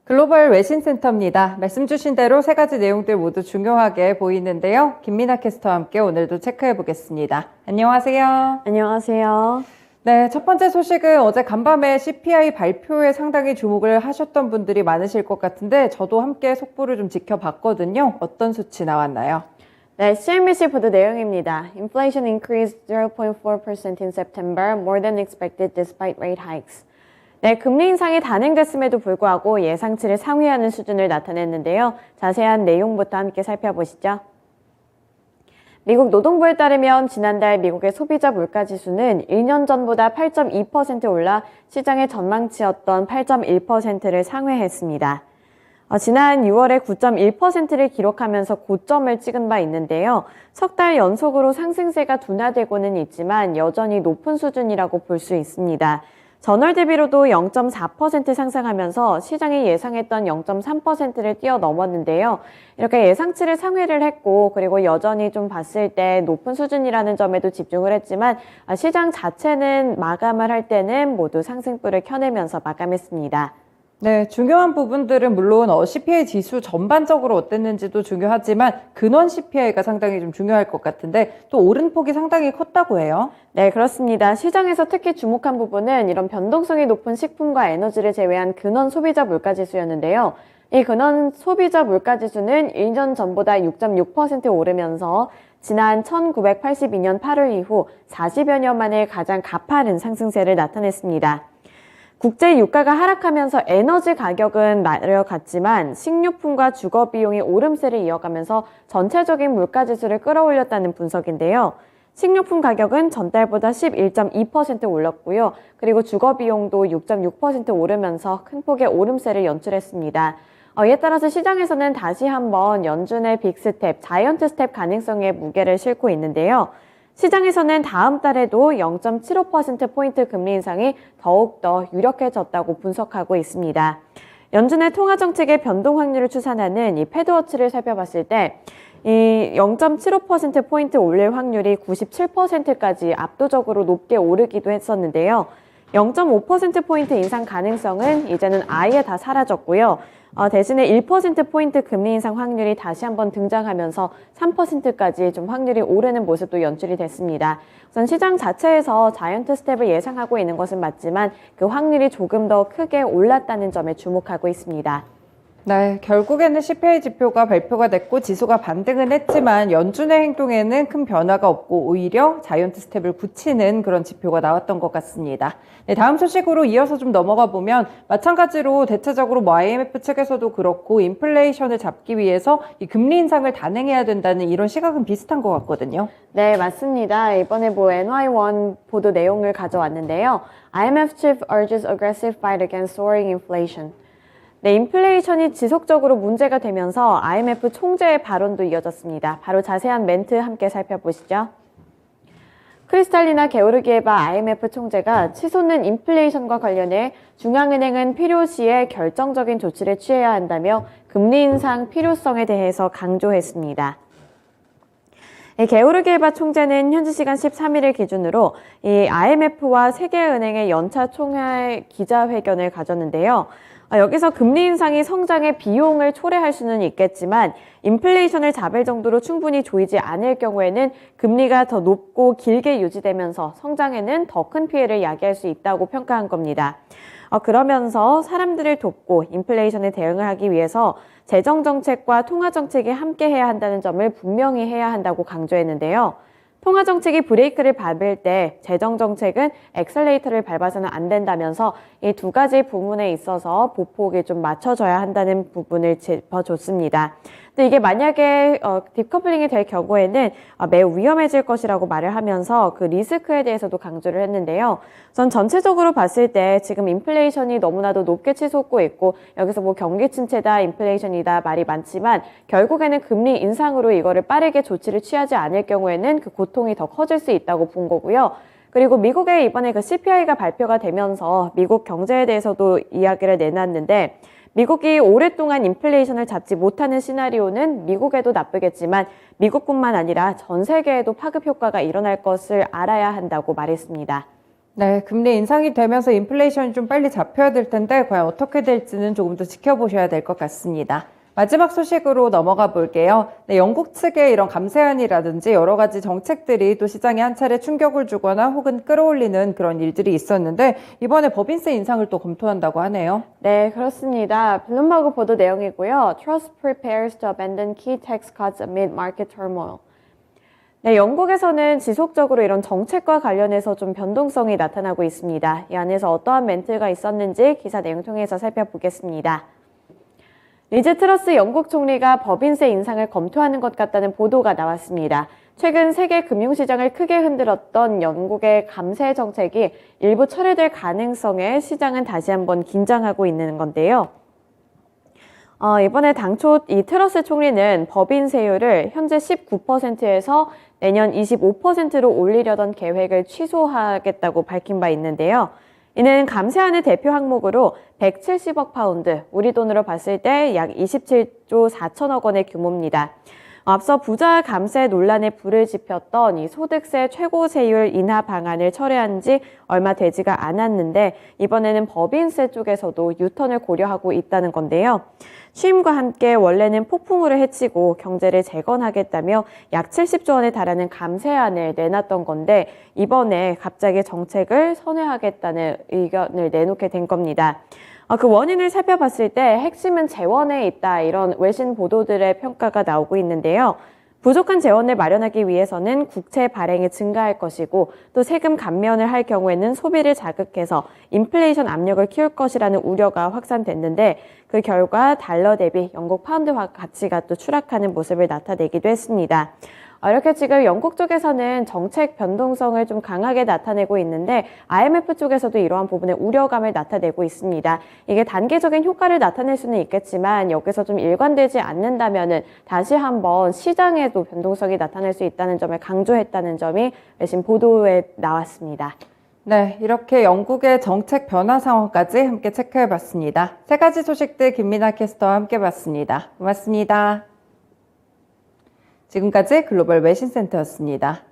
글로벌 외신센터입니다. 말씀 주신 대로 세 가지 내용들 모두 중요하게 보이는데요. 김민아 캐스터와 함께 오늘도 체크해 보겠습니다. 안녕하세요. 안녕하세요. 네, 첫 번째 소식은 어제 간밤에 CPI 발표에 상당히 주목을 하셨던 분들이 많으실 것 같은데 저도 함께 속보를 좀 지켜봤거든요. 어떤 수치 나왔나요? 네, CNBC 보도 내용입니다. Inflation increased 0.4% in September, more than expected despite rate hikes. 네, 금리 인상이 단행됐음에도 불구하고 예상치를 상회하는 수준을 나타냈는데요. 자세한 내용부터 함께 살펴보시죠. 미국 노동부에 따르면 지난달 미국의 소비자 물가지수는 1년 전보다 8.2% 올라 시장의 전망치였던 8.1%를 상회했습니다. 지난 6월에 9.1%를 기록하면서 고점을 찍은 바 있는데요. 석 달 연속으로 상승세가 둔화되고는 있지만 여전히 높은 수준이라고 볼 수 있습니다. 전월 대비로도 0.4% 상승하면서 시장이 예상했던 0.3%를 뛰어넘었는데요. 이렇게 예상치를 상회를 했고 그리고 여전히 좀 봤을 때 높은 수준이라는 점에도 집중을 했지만 시장 자체는 마감을 할 때는 모두 상승불을 켜내면서 마감했습니다. 네, 중요한 부분들은 물론 CPI 지수 전반적으로 어땠는지도 중요하지만 근원 CPI가 상당히 좀 중요할 것 같은데 또 오름폭이 상당히 컸다고 해요. 네, 그렇습니다. 시장에서 특히 주목한 부분은 이런 변동성이 높은 식품과 에너지를 제외한 근원 소비자 물가지수였는데요. 이 근원 소비자 물가지수는 1년 전보다 6.6% 오르면서 지난 1982년 8월 이후 40여 년 만에 가장 가파른 상승세를 나타냈습니다. 국제 유가가 하락하면서 에너지 가격은 내려갔지만 식료품과 주거 비용이 오름세를 이어가면서 전체적인 물가지수를 끌어올렸다는 분석인데요. 식료품 가격은 전달보다 11.2% 올랐고요. 그리고 주거 비용도 6.6% 오르면서 큰 폭의 오름세를 연출했습니다. 이에 따라서 시장에서는 다시 한번 연준의 빅스텝, 자이언트 스텝 가능성에 무게를 싣고 있는데요. 시장에서는 다음 달에도 0.75%포인트 금리 인상이 더욱더 유력해졌다고 분석하고 있습니다. 연준의 통화정책의 변동 확률을 추산하는 이 패드워치를 살펴봤을 때 이 0.75%포인트 올릴 확률이 97%까지 압도적으로 높게 오르기도 했었는데요. 0.5%포인트 인상 가능성은 이제는 아예 다 사라졌고요. 대신에 1%포인트 금리 인상 확률이 다시 한번 등장하면서 3%까지 좀 확률이 오르는 모습도 연출이 됐습니다. 우선 시장 자체에서 자이언트 스텝을 예상하고 있는 것은 맞지만 그 확률이 조금 더 크게 올랐다는 점에 주목하고 있습니다. 네, 결국에는 CPI 지표가 발표가 됐고 지수가 반등은 했지만 연준의 행동에는 큰 변화가 없고 오히려 자이언트 스텝을 굳히는 그런 지표가 나왔던 것 같습니다. 네, 다음 소식으로 이어서 좀 넘어가 보면 마찬가지로 대체적으로 IMF 측에서도 그렇고 인플레이션을 잡기 위해서 이 금리 인상을 단행해야 된다는 이런 시각은 비슷한 것 같거든요. 네, 맞습니다. 이번에 NY1 보도 내용을 가져왔는데요. IMF chief urges aggressive fight against soaring inflation. 네, 인플레이션이 지속적으로 문제가 되면서 IMF 총재의 발언도 이어졌습니다. 바로 자세한 멘트 함께 살펴보시죠. 크리스탈리나 게오르기에바 IMF 총재가 치솟는 인플레이션과 관련해 중앙은행은 필요시에 결정적인 조치를 취해야 한다며 금리 인상 필요성에 대해서 강조했습니다. 게오르기에바 총재는 현지 시간 13일을 기준으로 이 IMF와 세계은행의 연차 총회 기자회견을 가졌는데요. 여기서 금리 인상이 성장의 비용을 초래할 수는 있겠지만 인플레이션을 잡을 정도로 충분히 조이지 않을 경우에는 금리가 더 높고 길게 유지되면서 성장에는 더 큰 피해를 야기할 수 있다고 평가한 겁니다. 그러면서 사람들을 돕고 인플레이션에 대응을 하기 위해서 재정정책과 통화정책이 함께 해야 한다는 점을 분명히 해야 한다고 강조했는데요. 통화정책이 브레이크를 밟을 때 재정정책은 엑셀레이터를 밟아서는 안 된다면서 이 두 가지 부분에 있어서 보폭이 좀 맞춰져야 한다는 부분을 짚어줬습니다. 근데 이게 만약에 디커플링이 될 경우에는 매우 위험해질 것이라고 말을 하면서 그 리스크에 대해서도 강조를 했는데요. 우선 전체적으로 봤을 때 지금 인플레이션이 너무나도 높게 치솟고 있고 여기서 경기 침체다, 인플레이션이다 말이 많지만 결국에는 금리 인상으로 이거를 빠르게 조치를 취하지 않을 경우에는 그 고통이 더 커질 수 있다고 본 거고요. 그리고 미국의 이번에 그 CPI가 발표가 되면서 미국 경제에 대해서도 이야기를 내놨는데 미국이 오랫동안 인플레이션을 잡지 못하는 시나리오는 미국에도 나쁘겠지만 미국뿐만 아니라 전 세계에도 파급 효과가 일어날 것을 알아야 한다고 말했습니다. 네, 금리 인상이 되면서 인플레이션이 좀 빨리 잡혀야 될 텐데 과연 어떻게 될지는 조금 더 지켜보셔야 될 것 같습니다. 마지막 소식으로 넘어가 볼게요. 네, 영국 측의 이런 감세안이라든지 여러 가지 정책들이 또 시장에 한 차례 충격을 주거나 혹은 끌어올리는 그런 일들이 있었는데 이번에 법인세 인상을 또 검토한다고 하네요. 네, 그렇습니다. 블룸버그 보도 내용이고요. Truss prepares to abandon key tax cuts amid market turmoil. 네, 영국에서는 지속적으로 이런 정책과 관련해서 좀 변동성이 나타나고 있습니다. 이 안에서 어떠한 멘트가 있었는지 기사 내용 통해서 살펴보겠습니다. 리즈 트러스 영국 총리가 법인세 인상을 검토하는 것 같다는 보도가 나왔습니다. 최근 세계 금융시장을 크게 흔들었던 영국의 감세 정책이 일부 철회될 가능성에 시장은 다시 한번 긴장하고 있는 건데요. 이번에 당초 이 트러스 총리는 법인세율을 현재 19%에서 내년 25%로 올리려던 계획을 취소하겠다고 밝힌 바 있는데요. 이는 감세안의 대표 항목으로 170억 파운드, 우리 돈으로 봤을 때 약 27조 4천억 원의 규모입니다. 앞서 부자 감세 논란에 불을 지폈던 이 소득세 최고세율 인하 방안을 철회한 지 얼마 되지가 않았는데 이번에는 법인세 쪽에서도 유턴을 고려하고 있다는 건데요. 취임과 함께 원래는 폭풍우를 헤치고 경제를 재건하겠다며 약 70조 원에 달하는 감세안을 내놨던 건데 이번에 갑자기 정책을 선회하겠다는 의견을 내놓게 된 겁니다. 그 원인을 살펴봤을 때 핵심은 재원에 있다 이런 외신 보도들의 평가가 나오고 있는데요. 부족한 재원을 마련하기 위해서는 국채 발행이 증가할 것이고 또 세금 감면을 할 경우에는 소비를 자극해서 인플레이션 압력을 키울 것이라는 우려가 확산됐는데 그 결과 달러 대비 영국 파운드 가치가 또 추락하는 모습을 나타내기도 했습니다. 이렇게 지금 영국 쪽에서는 정책 변동성을 좀 강하게 나타내고 있는데 IMF 쪽에서도 이러한 부분에 우려감을 나타내고 있습니다. 이게 단계적인 효과를 나타낼 수는 있겠지만 여기서 좀 일관되지 않는다면은 다시 한번 시장에도 변동성이 나타날 수 있다는 점을 강조했다는 점이 외신 보도에 나왔습니다. 네, 이렇게 영국의 정책 변화 상황까지 함께 체크해 봤습니다. 세 가지 소식들 김민아 캐스터와 함께 봤습니다. 고맙습니다. 지금까지 글로벌 외신센터였습니다.